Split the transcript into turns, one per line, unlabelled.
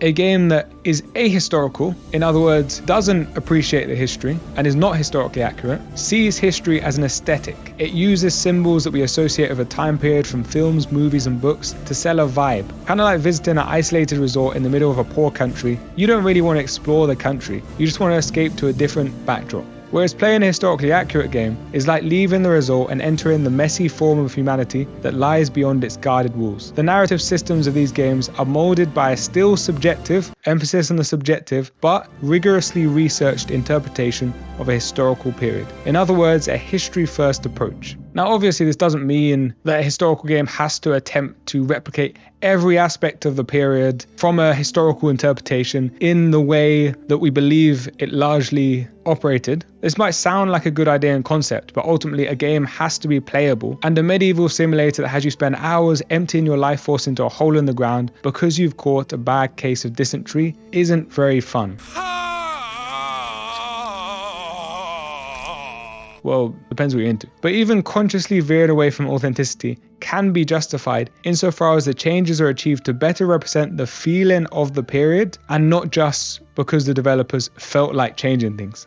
A game that is ahistorical, in other words, doesn't appreciate the history and is not historically accurate, sees history as an aesthetic. It uses symbols that we associate with a time period from films, movies and books to sell a vibe. Kind of like visiting an isolated resort in the middle of a poor country. You don't really want to explore the country, you just want to escape to a different backdrop. Whereas playing a historically accurate game is like leaving the resort and entering the messy form of humanity that lies beyond its guarded walls. The narrative systems of these games are molded by a still subjective, emphasis on the subjective, but rigorously researched interpretation of a historical period. In other words, a history-first approach. Now obviously this doesn't mean that a historical game has to attempt to replicate every aspect of the period from a historical interpretation in the way that we believe it largely operated. This might sound like a good idea in concept, but ultimately a game has to be playable, and a medieval simulator that has you spend hours emptying your life force into a hole in the ground because you've caught a bad case of dysentery isn't very fun. Well, depends what you're into. But even consciously veering away from authenticity can be justified insofar as the changes are achieved to better represent the feeling of the period and not just because the developers felt like changing things.